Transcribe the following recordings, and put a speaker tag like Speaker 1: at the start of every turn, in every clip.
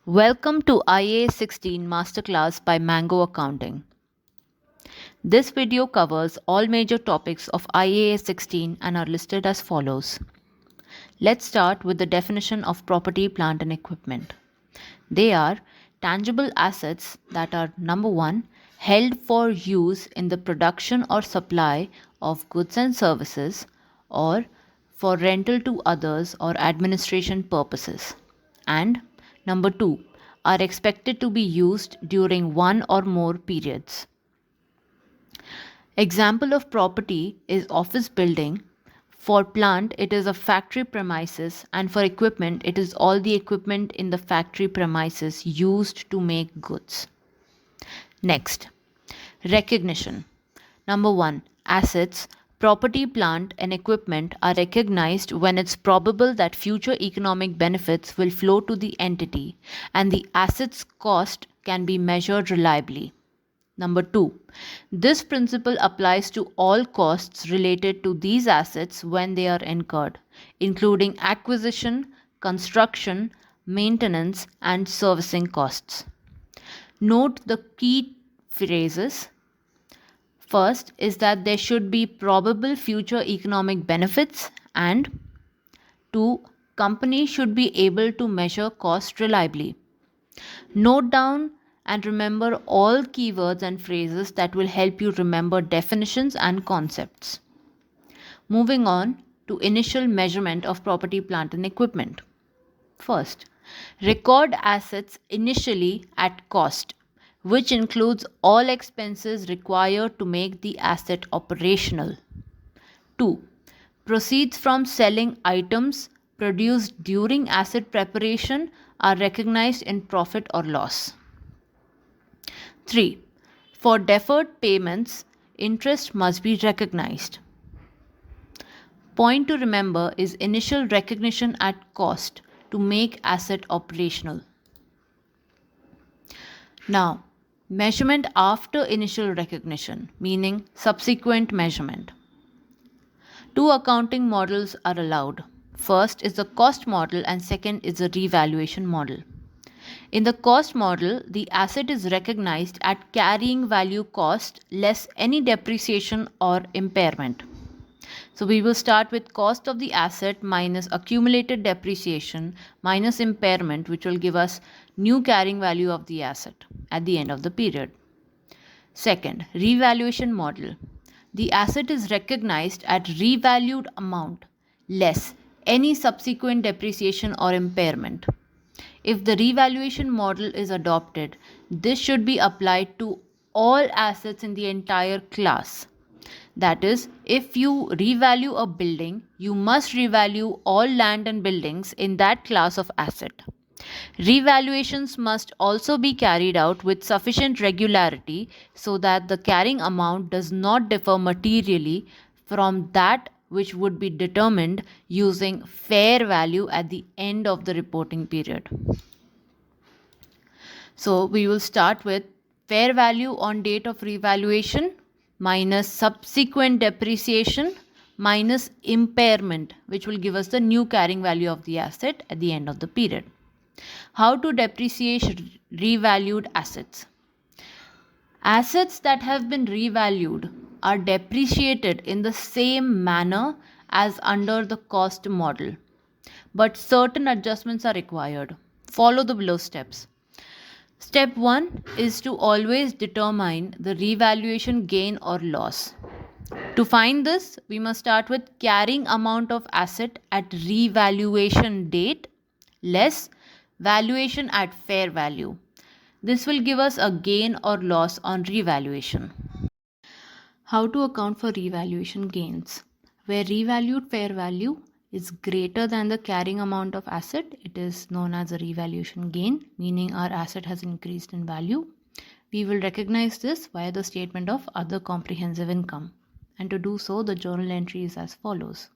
Speaker 1: Welcome to IAS 16 Masterclass by Mango Accounting. This video covers all major topics of IAS 16 and are listed as follows. Let's start with the definition of property, plant and equipment. They are tangible assets that are number 1, held for use in the production or supply of goods and services or for rental to others or administration purposes. And number 2, are expected to be used during one or more periods. Example of property is office building. For plant, it is a factory premises, and for equipment, it is all the equipment in the factory premises used to make goods. Next, recognition. Number 1, assets. Property, plant, and equipment are recognized when it's probable that future economic benefits will flow to the entity and the asset's cost can be measured reliably. Number 2, this principle applies to all costs related to these assets when they are incurred, including acquisition, construction, maintenance, and servicing costs. Note the key phrases. First is that there should be probable future economic benefits, and 2, companies should be able to measure cost reliably. Note down and remember all keywords and phrases that will help you remember definitions and concepts. Moving on to initial measurement of property, plant and equipment. First, record assets initially at cost, which includes all expenses required to make the asset operational. 2. Proceeds from selling items produced during asset preparation are recognized in profit or loss. 3. For deferred payments, interest must be recognized. Point to remember is initial recognition at cost to make asset operational. Now, measurement after initial recognition, meaning subsequent measurement. 2 accounting models are allowed. First is the cost model and second is the revaluation model. In the cost model, the asset is recognized at carrying value cost less any depreciation or impairment. So we will start with cost of the asset minus accumulated depreciation minus impairment, which will give us new carrying value of the asset at the end of the period. Second, revaluation model. The asset is recognized at revalued amount less any subsequent depreciation or impairment. If the revaluation model is adopted, this should be applied to all assets in the entire class. That is, if you revalue a building, you must revalue all land and buildings in that class of asset. Revaluations must also be carried out with sufficient regularity so that the carrying amount does not differ materially from that which would be determined using fair value at the end of the reporting period. So we will start with fair value on date of revaluation minus subsequent depreciation minus impairment, which will give us the new carrying value of the asset at the end of the period. How to depreciate revalued assets? Assets that have been revalued are depreciated in the same manner as under the cost model, but certain adjustments are required. Follow the below steps. Step 1 is to always determine the revaluation gain or loss. To find this, we must start with carrying amount of asset at revaluation date less valuation at fair value. This will give us a gain or loss on revaluation. How to account for revaluation gains? Where revalued fair value is greater than the carrying amount of asset, it is known as a revaluation gain, meaning our asset has increased in value. We will recognize this via the statement of other comprehensive income. And to do so, the journal entry is as follows.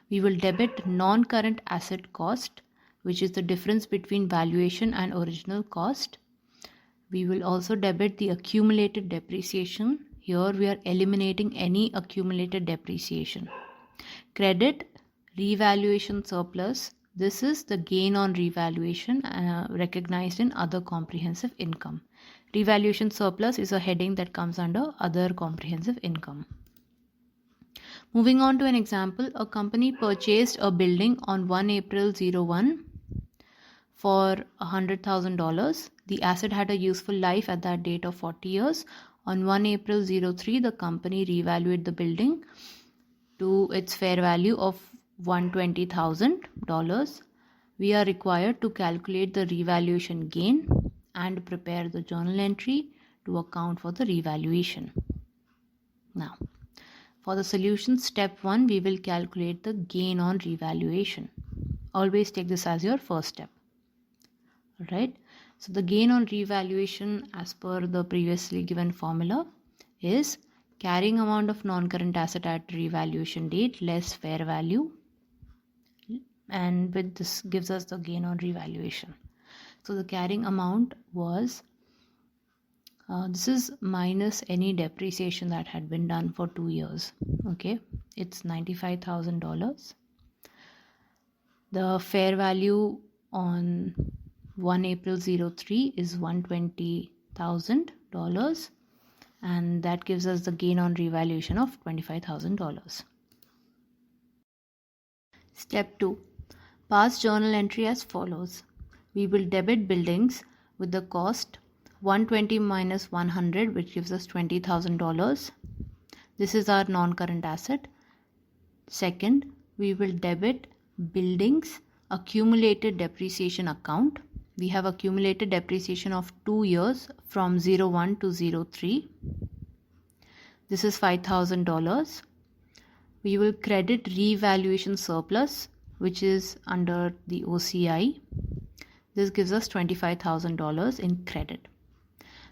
Speaker 1: We will debit non-current asset cost, which is the difference between valuation and original cost. We will also debit the accumulated depreciation. Here we are eliminating any accumulated depreciation. Credit revaluation surplus, This is the gain on revaluation recognized in other comprehensive income. Revaluation surplus is a heading that comes under other comprehensive income. Moving on to an example, a company purchased a building on 1 April 01 for $100,000. The asset had a useful life at that date of 40 years. On 1 April 03, the company revalued the building to its fair value of $120,000. We are required to calculate the revaluation gain and prepare the journal entry to account for the revaluation. Now, for the solution, step 1, we will calculate the gain on revaluation. Always take this as your first step. Alright, so the gain on revaluation as per the previously given formula is carrying amount of non-current asset at revaluation date less fair value, and with this gives us the gain on revaluation. So the carrying amount was this is minus any depreciation that had been done for 2 years. Okay, it's $95,000. The fair value on 1 April 03 is $120,000, and that gives us the gain on revaluation of $25,000. Step 2. Pass journal entry as follows. We will debit buildings with the cost 120 minus 100, which gives us $20,000. This is our non-current asset. Second, we will debit buildings accumulated depreciation account. We have accumulated depreciation of 2 years from 01 to 03. This is $5,000. We will credit revaluation surplus, which is under the OCI. This gives us $25,000 in credit.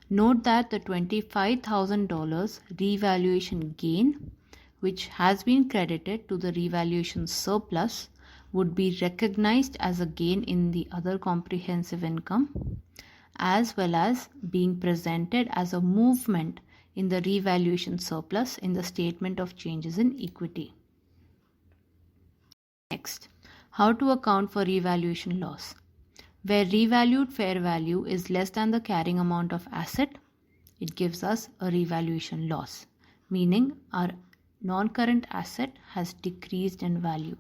Speaker 1: Note that the $25,000 revaluation gain, which has been credited to the revaluation surplus, would be recognized as a gain in the other comprehensive income, as well as being presented as a movement in the revaluation surplus in the statement of changes in equity. Next, how to account for revaluation loss. Where revalued fair value is less than the carrying amount of asset, it gives us a revaluation loss, meaning our non-current asset has decreased in value.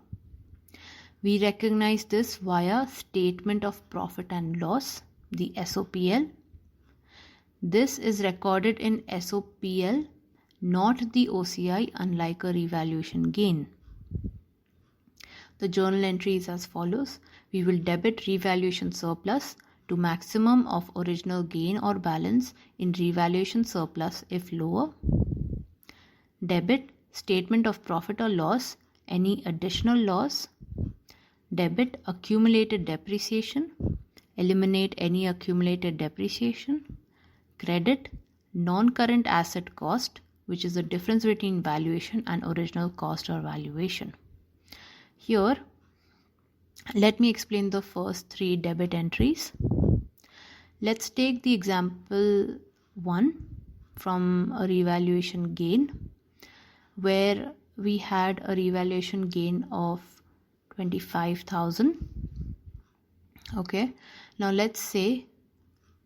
Speaker 1: We recognize this via statement of profit and loss, the SOPL. This is recorded in SOPL, not the OCI, unlike a revaluation gain. The journal entry is as follows. We will debit revaluation surplus to maximum of original gain or balance in revaluation surplus if lower. Debit statement of profit or loss, any additional loss. Debit accumulated depreciation, eliminate any accumulated depreciation. Credit non-current asset cost, which is the difference between valuation and original cost or valuation. Here, let me explain the first 3 debit entries. Let's take the example 1 from a revaluation gain, where we had a revaluation gain of 25,000. Okay, now let's say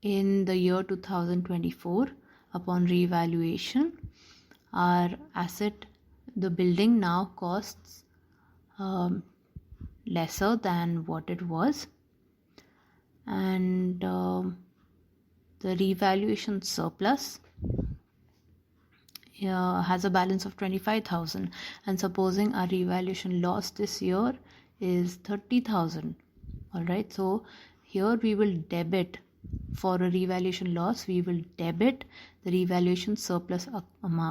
Speaker 1: in the year 2024, upon revaluation, our asset, the building, now costs lesser than what it was, and the revaluation surplus has a balance of 25,000, and supposing our revaluation loss this year is 30,000. All right, so here we will debit, for a revaluation loss, we will debit the revaluation surplus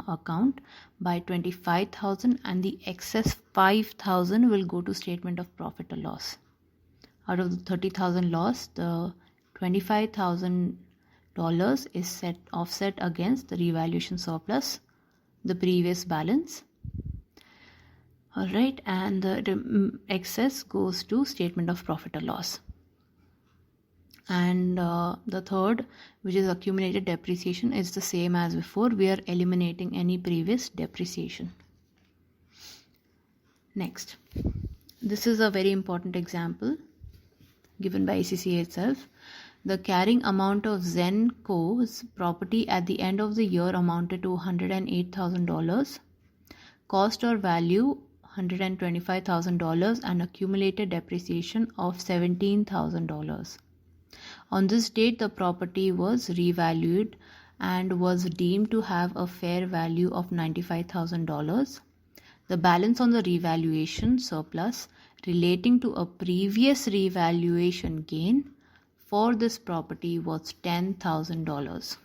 Speaker 1: account by 25,000, and the excess 5,000 will go to statement of profit or loss. Out of the 30,000 loss, the $25,000 is offset against the revaluation surplus, the previous balance. All right, and the excess goes to statement of profit or loss. And the third, which is accumulated depreciation, is the same as before. We are eliminating any previous depreciation. Next, This is a very important example given by ACCA itself. The carrying amount of Zenco's property at the end of the year amounted to $108,000. Cost or value $125,000 and accumulated depreciation of $17,000. On this date, the property was revalued and was deemed to have a fair value of $95,000. The balance on the revaluation surplus relating to a previous revaluation gain for this property was $10,000.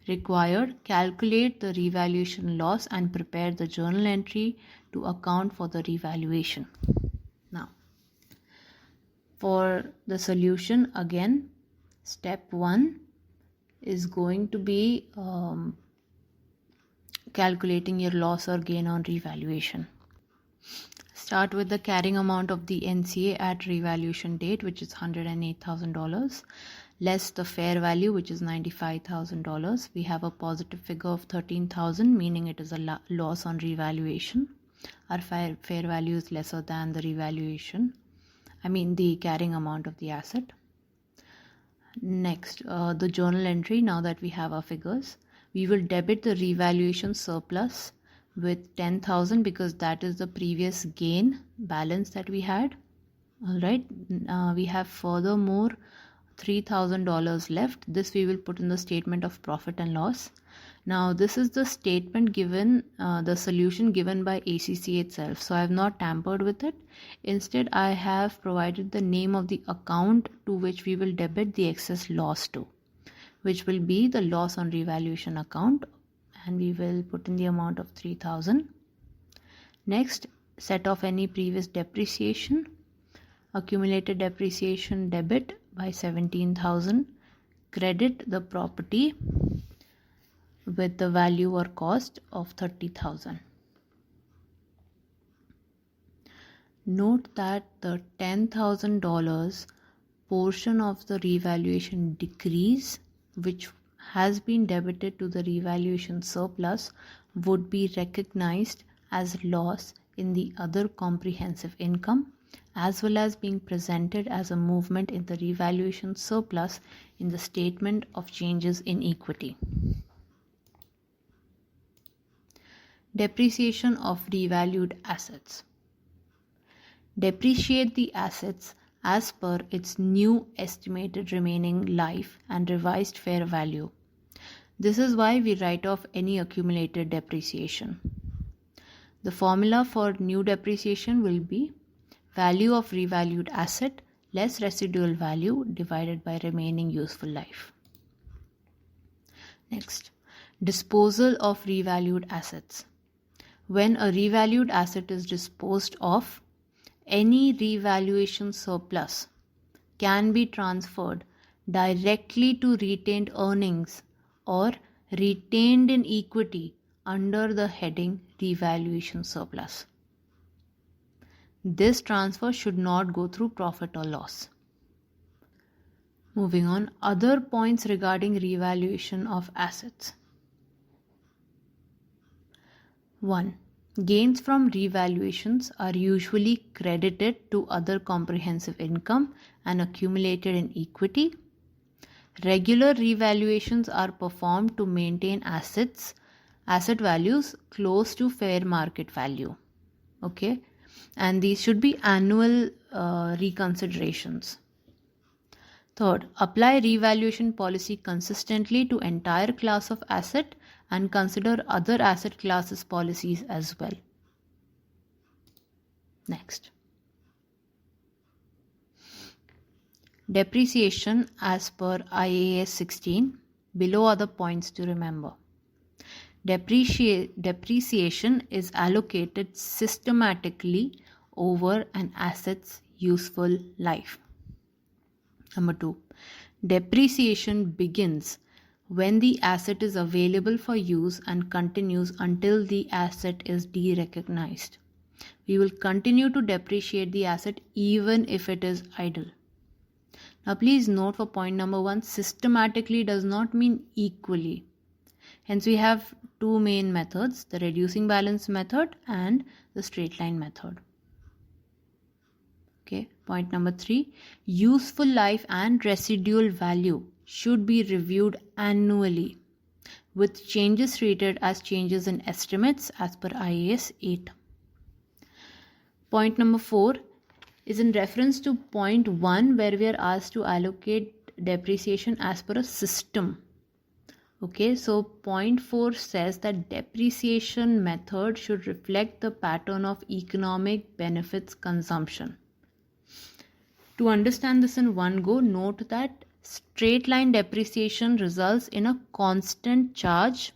Speaker 1: Required, calculate the revaluation loss and prepare the journal entry to account for the revaluation. Now, for the solution, again, step 1 is going to be calculating your loss or gain on revaluation. Start with the carrying amount of the NCA at revaluation date, which is $108,000, less the fair value, which is $95,000. We have a positive figure of $13,000, meaning it is a loss on revaluation. Our fair value is lesser than the the carrying amount of the asset. Next, the journal entry. Now that we have our figures, we will debit the revaluation surplus with $10,000 because that is the previous gain balance that we had. All right, we have furthermore $3,000 left. This we will put in the statement of profit and loss. Now this is the statement given, the solution given by ACCA itself. So I have not tampered with it. Instead, I have provided the name of the account to which we will debit the excess loss to, which will be the loss on revaluation account, and we will put in the amount of $3,000. Next, set off any previous depreciation. Accumulated depreciation debit by $17,000. Credit the property with the value or cost of $30,000. Note that the $10,000 portion of the revaluation decrease, which has been debited to the revaluation surplus, would be recognized as loss in the other comprehensive income, as well as being presented as a movement in the revaluation surplus in the statement of changes in equity. Depreciation of revalued assets. Depreciate the assets as per its new estimated remaining life and revised fair value. This is why we write off any accumulated depreciation. The formula for new depreciation will be value of revalued asset less residual value divided by remaining useful life. Next, disposal of revalued assets. When a revalued asset is disposed of, any revaluation surplus can be transferred directly to retained earnings or retained in equity under the heading revaluation surplus. This transfer should not go through profit or loss. Moving on, other points regarding revaluation of assets. 1. Gains from revaluations are usually credited to other comprehensive income and accumulated in equity. Regular revaluations are performed to maintain asset values close to fair market value. Okay, and these should be annual reconsiderations. Third, apply revaluation policy consistently to entire class of asset and consider other asset classes policies as well. Next, depreciation as per IAS 16. Below are the points to remember. Depreciation is allocated systematically over an asset's useful life. Number 2, depreciation begins when the asset is available for use and continues until the asset is derecognized. We will continue to depreciate the asset even if it is idle. Now please note for point number 1, systematically does not mean equally. Hence we have two main methods, the reducing balance method and the straight line method. Okay, point number 3, useful life and residual value should be reviewed annually with changes treated as changes in estimates as per IAS 8. Point number 4 is in reference to point 1, where we are asked to allocate depreciation as per a system. Okay, so point 4 says that depreciation method should reflect the pattern of economic benefits consumption. To understand this in one go, note that straight line depreciation results in a constant charge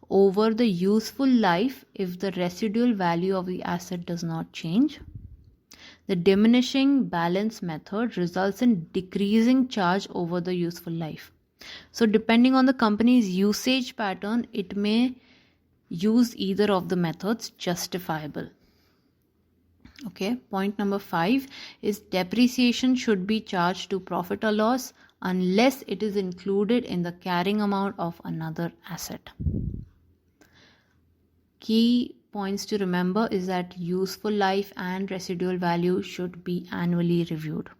Speaker 1: over the useful life if the residual value of the asset does not change. The diminishing balance method results in decreasing charge over the useful life. So depending on the company's usage pattern, it may use either of the methods justifiable. Okay, point number 5 is depreciation should be charged to profit or loss unless it is included in the carrying amount of another asset. Key points to remember is that useful life and residual value should be annually reviewed.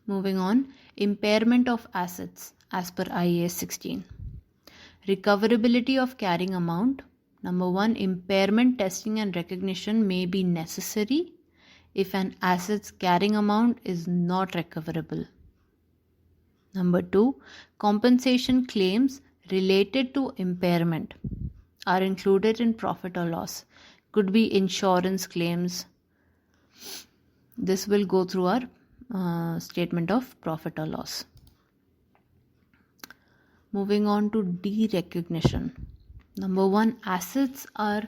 Speaker 1: Moving on, impairment of assets as per IAS 16. Recoverability of carrying amount. Number 1, impairment testing and recognition may be necessary if an asset's carrying amount is not recoverable. Number 2, compensation claims related to impairment are included in profit or loss. Could be insurance claims. This will go through our statement of profit or loss. Moving on to derecognition. Number 1, assets are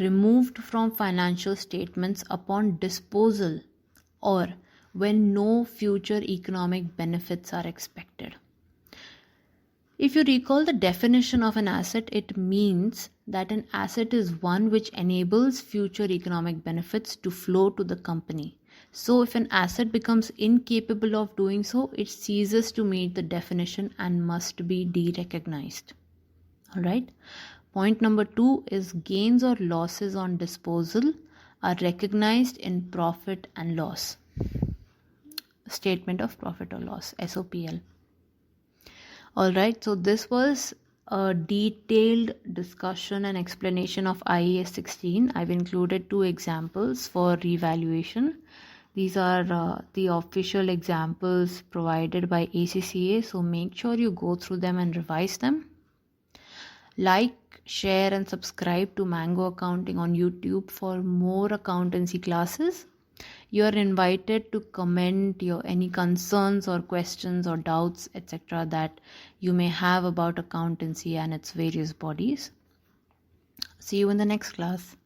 Speaker 1: removed from financial statements upon disposal or when no future economic benefits are expected. If you recall the definition of an asset, it means that an asset is one which enables future economic benefits to flow to the company. So if an asset becomes incapable of doing so, it ceases to meet the definition and must be derecognized. Alright. Point number 2 is gains or losses on disposal are recognized in profit and loss. Statement of profit or loss, SOPL. Alright, so this was a detailed discussion and explanation of IAS 16. I've included 2 examples for revaluation. These are the official examples provided by ACCA, so make sure you go through them and revise them. Like, share and subscribe to Mango Accounting on YouTube for more accountancy classes. You are invited to comment your any concerns or questions or doubts, etc. that you may have about accountancy and its various bodies. See you in the next class.